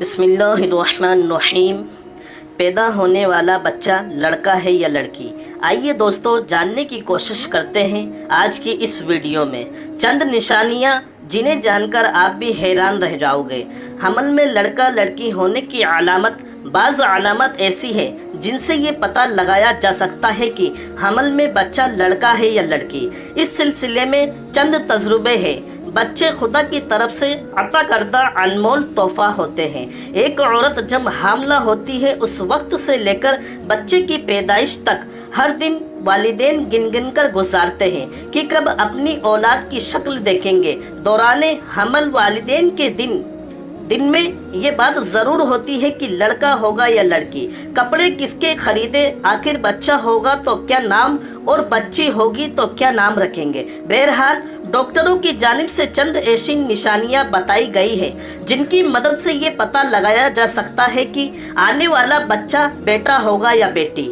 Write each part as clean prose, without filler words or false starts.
بسم اللہ الرحمن الرحیم۔ پیدا ہونے والا بچہ لڑکا ہے یا لڑکی؟ آئیے دوستو جاننے کی کوشش کرتے ہیں آج کی اس ویڈیو میں چند نشانیاں جنہیں جان کر آپ بھی حیران رہ جاؤ گے۔ حمل میں لڑکا لڑکی ہونے کی علامت، بعض علامت ایسی ہے جن سے یہ پتہ لگایا جا سکتا ہے کہ حمل میں بچہ لڑکا ہے یا لڑکی۔ اس سلسلے میں چند تجربے ہیں۔ بچے خدا کی طرف سے عطا کردہ انمول تحفہ ہوتے ہیں۔ ایک عورت جب حاملہ ہوتی ہے اس وقت سے لے کر بچے کی پیدائش تک ہر دن والدین گن گن کر گزارتے ہیں کہ کب اپنی اولاد کی شکل دیکھیں گے۔ دوران حمل والدین کے دن میں یہ بات ضرور ہوتی ہے کہ لڑکا ہوگا یا لڑکی، کپڑے کس کے خریدے، آخر بچہ ہوگا تو کیا نام اور بچی ہوگی تو کیا نام رکھیں گے۔ بہرحال ڈاکٹروں کی جانب سے چند ایسی نشانیاں بتائی گئی ہیں جن کی مدد سے یہ پتہ لگایا جا سکتا ہے کہ آنے والا بچہ بیٹا ہوگا یا بیٹی۔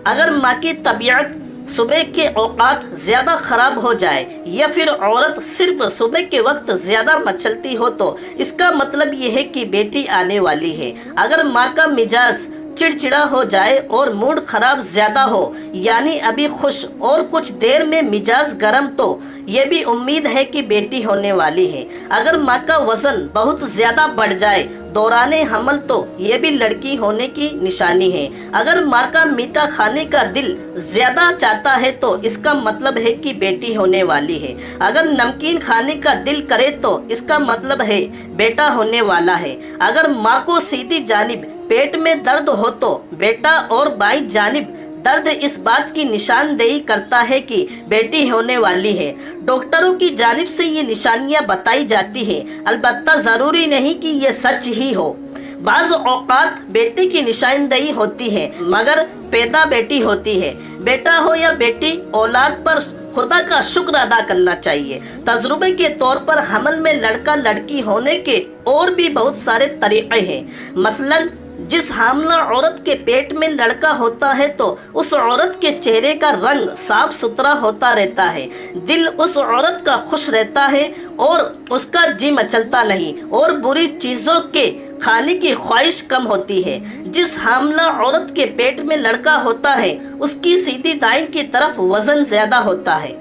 اگر ماں کی طبیعت صبح کے اوقات زیادہ خراب ہو جائے یا پھر عورت صرف صبح کے وقت زیادہ مچلتی ہو تو اس کا مطلب یہ ہے کہ بیٹی آنے والی ہے۔ اگر ماں کا مزاج چڑچڑا ہو جائے اور موڈ خراب زیادہ ہو، یعنی ابھی خوش اور کچھ دیر میں مزاج گرم، تو یہ بھی امید ہے کہ بیٹی ہونے والی ہے۔ اگر ماں کا وزن بہت زیادہ بڑھ جائے دوران حمل تو یہ بھی لڑکی ہونے کی نشانی ہے۔ اگر ماں کا میٹھا کھانے کا دل زیادہ چاہتا ہے تو اس کا مطلب ہے کہ بیٹی ہونے والی ہے۔ اگر نمکین کھانے کا دل کرے تو اس کا مطلب ہے بیٹا ہونے والا ہے۔ اگر ماں کو سیدھی جانب پیٹ میں درد ہو تو بیٹا، اور بائیں جانب درد اس بات کی نشاندہی کرتا ہے کہ بیٹی ہونے والی ہے۔ ڈاکٹروں کی جانب سے یہ نشانیاں بتائی جاتی ہیں، البتہ ضروری نہیں کہ یہ سچ ہی ہو۔ بعض اوقات بیٹی کی نشاندہی ہوتی ہے مگر پیدا بیٹی ہوتی ہے۔ بیٹا ہو یا بیٹی، اولاد پر خدا کا شکر ادا کرنا چاہیے۔ تجربے کے طور پر حمل میں لڑکا لڑکی ہونے کے اور بھی بہت سارے طریقے ہیں۔ مثلاً جس حاملہ عورت کے پیٹ میں لڑکا ہوتا ہے تو اس عورت کے چہرے کا رنگ صاف ستھرا ہوتا رہتا ہے، دل اس عورت کا خوش رہتا ہے اور اس کا جی مچلتا نہیں، اور بری چیزوں کے کھانے کی خواہش کم ہوتی ہے۔ جس حاملہ عورت کے پیٹ میں لڑکا ہوتا ہے اس کی سیدھی دائیں کی طرف وزن زیادہ ہوتا ہے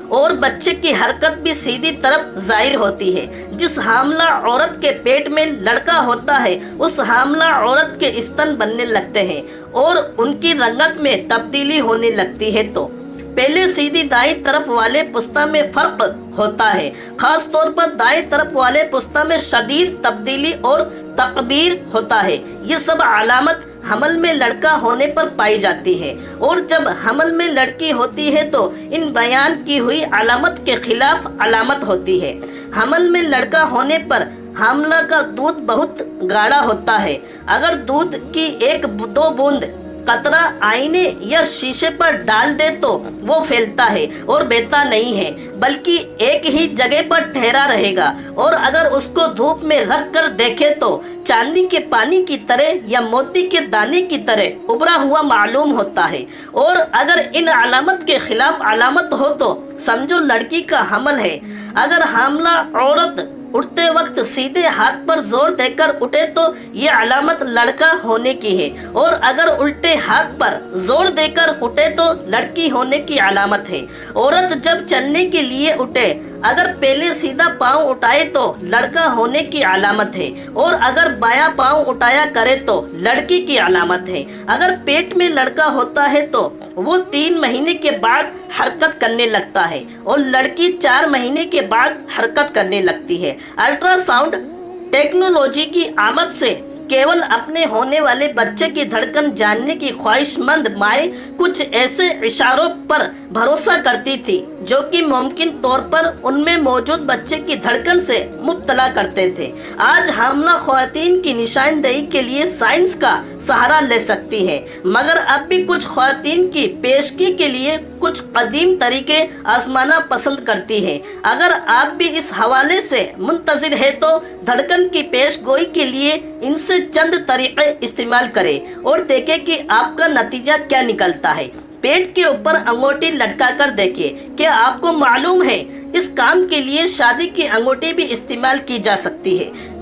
اور بچے کی حرکت بھی سیدھی طرف ظاہر ہوتی ہے۔ جس حاملہ عورت کے پیٹ میں لڑکا ہوتا ہے اس حاملہ عورت کے ستن بننے لگتے ہیں اور ان کی رنگت میں تبدیلی ہونے لگتی ہے۔ تو پہلے سیدھی دائیں طرف والے پستہ میں فرق ہوتا ہے، خاص طور پر دائیں طرف والے پستہ میں شدید تبدیلی اور تکبیر ہوتا ہے۔ یہ سب علامت حمل میں لڑکا ہونے پر پائی جاتی ہے، اور جب حمل میں لڑکی ہوتی ہے تو ان بیان کی ہوئی علامت کے خلاف علامت ہوتی ہے۔ حمل میں لڑکا ہونے پر حاملہ کا دودھ بہت گاڑھا ہوتا ہے۔ اگر دودھ کی ایک دو بوند قطرہ آئینے یا شیشے پر ڈال دے تو وہ پھیلتا ہے اور بہتا نہیں ہے بلکہ ایک ہی جگہ پر ٹھہرا رہے گا، اور اگر اس کو دھوپ میں رکھ کر دیکھے تو چاندی کے پانی کی طرح یا موتی کے دانے کی طرح ابھرا ہوا معلوم ہوتا ہے۔ اور اگر ان علامت کے خلاف علامت ہو تو سمجھو لڑکی کا حمل ہے۔ اگر حاملہ عورت اٹھتے وقت سیدھے ہاتھ پر زور دے کر اٹھے تو یہ علامت لڑکا ہونے کی ہے، اور اگر الٹے ہاتھ پر زور دے کر اٹھے تو لڑکی ہونے کی علامت ہے۔ عورت جب چلنے کے لیے اٹھے اگر پہلے سیدھا پاؤں اٹھائے تو لڑکا ہونے کی علامت ہے، اور اگر بایاں پاؤں اٹھایا کرے تو لڑکی کی علامت ہے۔ اگر پیٹ میں لڑکا ہوتا ہے تو وہ 3 مہینے کے بعد حرکت کرنے لگتا ہے اور لڑکی 4 مہینے کے بعد حرکت کرنے لگتی ہے۔ الٹرا ساؤنڈ ٹیکنالوجی کی آمد سے کیول اپنے ہونے والے بچے کی دھڑکن جاننے کی خواہش مند مائیں کچھ ایسے اشاروں پر بھروسہ کرتی تھی جو کہ ممکن طور پر ان میں موجود بچے کی دھڑکن سے مبتلا کرتے تھے۔ آج حاملہ خواتین کی نشاندہی کے لیے سائنس کا سہارا لے سکتی ہیں، مگر اب بھی کچھ خواتین کی پیشگی کے لیے کچھ قدیم طریقے آزمانا پسند کرتی ہیں۔ اگر آپ بھی اس حوالے سے منتظر ہیں تو دھڑکن کی پیش گوئی کے لیے ان سے چند طریقے استعمال کریں اور دیکھیں کہ آپ کا نتیجہ کیا نکلتا ہے۔ پیٹ کے اوپر انگوٹھی لٹکا کر دیکھیں۔ کیا آپ کو معلوم ہے اس کام کے لیے شادی کی انگوٹھی بھی استعمال کی جا سکتی ہے؟